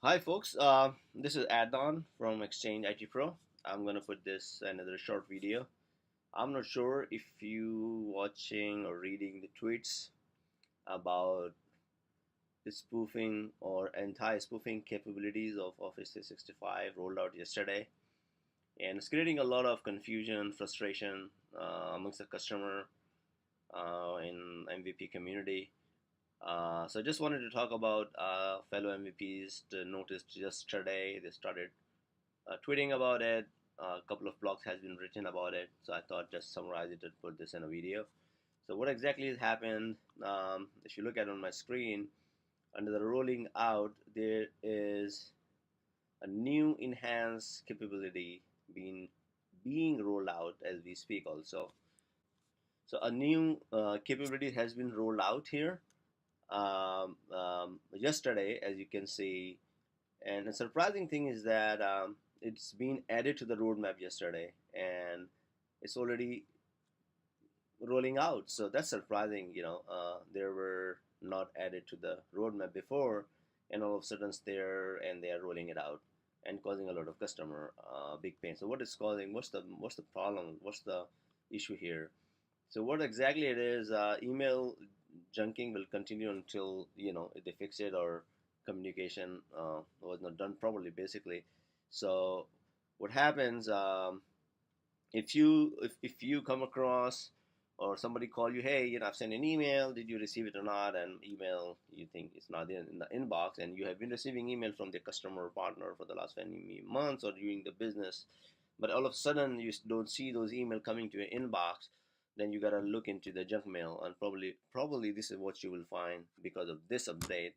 Hi folks, this is Adnan from Exchange IT Pro. I'm gonna put this another short video. I'm not sure if you watching or reading the tweets about the spoofing or anti-spoofing capabilities of Office 365 rolled out yesterday, and it's creating a lot of confusion and frustration amongst the customer in MVP community. So just wanted to talk about fellow MVPs to noticed yesterday they started tweeting about it. A couple of blogs has been written about it, so I thought just summarize it and put this in a video. So what exactly has happened? If you look at on my screen, under the rolling out, there is a new enhanced capability being rolled out as we speak. Also, so a new capability has been rolled out here yesterday, as you can see. And the surprising thing is that it's been added to the roadmap yesterday, and it's already rolling out. So that's surprising. They were not added to the roadmap before, and all of a sudden it's there, and they are rolling it out and causing a lot of customer big pain. So what is causing? What's the problem? What's the issue here? So what exactly it is? Email junking will continue until they fix it or communication was not done properly, basically. So what happens if you come across or somebody call you, hey, I've sent an email, did you receive it or not? And email you think it's not in the inbox, and you have been receiving email from the customer or partner for the last many months or during the business, but all of a sudden you don't see those email coming to your inbox, then you gotta look into the junk mail, and probably this is what you will find because of this update.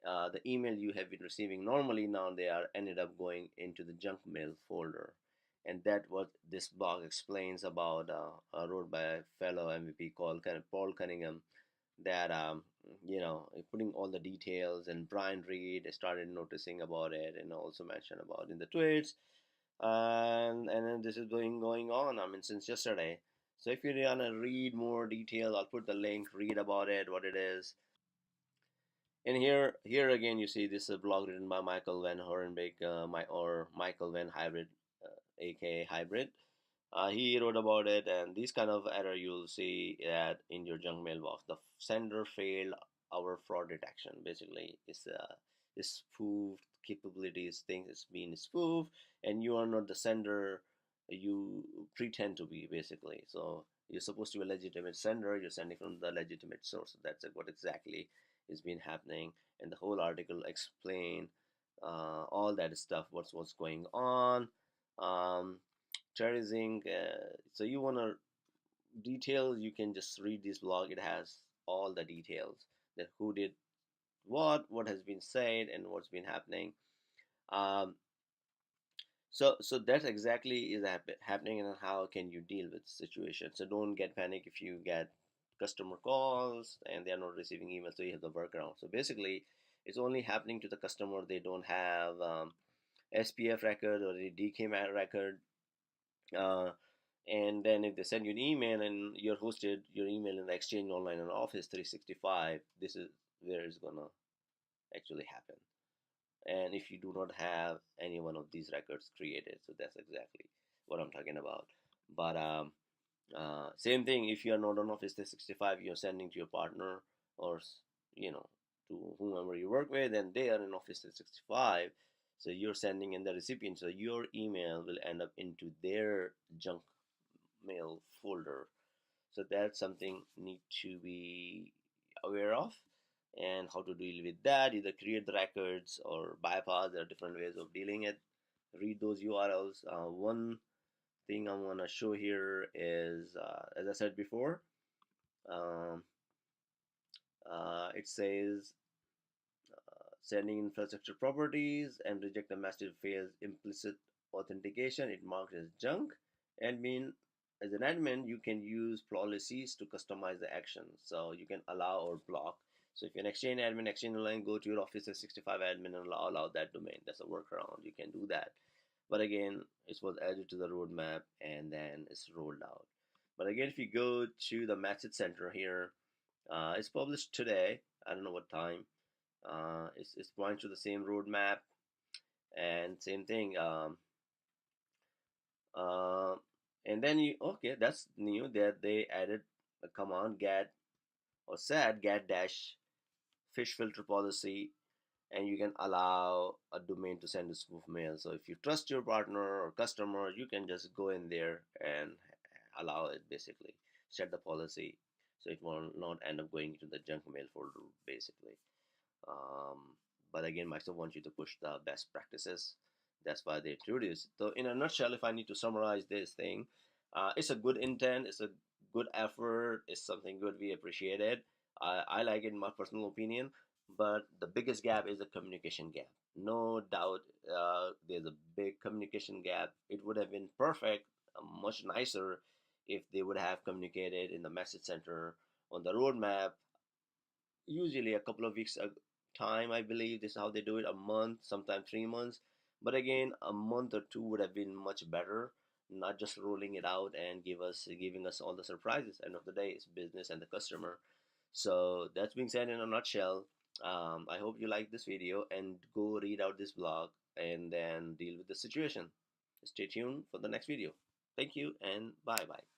The email you have been receiving normally, now they are ended up going into the junk mail folder, and that what this blog explains about, wrote by a fellow MVP called kind of Paul Cunningham, that putting all the details, and Brian Reed started noticing about it and also mentioned about in the tweets, and then this is going on, I mean, since yesterday. So if you want to read more details, I'll put the link, read about it, what it is. And here again, you see this is a blog written by Michael Van Horenbeek, Michael Van Hybrid, aka Hybrid. He wrote about it, and these kind of error you'll see that in your junk mailbox. The sender failed our fraud detection. Basically, it's spoofed capabilities. Things is being spoofed, and you are not the sender. You pretend to be, basically. So you're supposed to be a legitimate sender. You're sending from the legitimate source. That's what exactly is been happening. And the whole article explain all that stuff. What's going on. Um, Cherishing. So you want to details, you can just read this blog. It has all the details, that who did what has been said, and what's been happening. Um, so that's exactly is happening, and how can you deal with the situation. So don't get panic if you get customer calls and they are not receiving emails. So you have the workaround. So basically, it's only happening to the customer. They don't have SPF record or the DK record. Uh, and then if they send you an email and you're hosted your email in the Exchange Online and Office 365, this is where it's gonna actually happen. And if you do not have any one of these records created, so that's exactly what I'm talking about. But same thing, if you are not on Office 365, you're sending to your partner, or you know to whomever you work with, and they are in Office 365. So you're sending in the recipient, so your email will end up into their junk mail folder. So that's something need to be aware of, and how to deal with that. Either create the records or bypass. There are different ways of dealing it. Read those URLs. One thing I'm gonna show here is, as I said before, um, it says sending infrastructure properties and reject the message fails implicit authentication. It marks as junk. Admin, as an admin, you can use policies to customize the actions. So you can allow or block. So if you're an Exchange admin, Exchange Online, go to your Office 365 admin and allow that domain. That's a workaround. You can do that. But again, it was added to the roadmap and then it's rolled out. But again, if you go to the message center here, it's published today. I don't know what time. It's pointing to the same roadmap. And same thing. Uh, and then you okay, that's new that they added a command get or set get dash fish filter policy, and you can allow a domain to send a spoof mail. So if you trust your partner or customer, you can just go in there and allow it, basically set the policy so it will not end up going into the junk mail folder, basically. Um, but again, Microsoft wants you to push the best practices. That's why they introduced. So in a nutshell, if I need to summarize this thing, it's a good intent, it's a good effort, it's something good, we appreciate it. I like it in my personal opinion, but the biggest gap is the communication gap. No doubt, there's a big communication gap. It would have been perfect, much nicer if they would have communicated in the message center on the roadmap, usually a couple of weeks time. I believe this is how they do it, a month, sometimes 3 months. But again, a month or two would have been much better, not just rolling it out and giving us all the surprises. End of the day, it's business and the customer. So that's being said in a nutshell. I hope you like this video and go read out this blog and then deal with the situation. Stay tuned for the next video. Thank you and bye bye.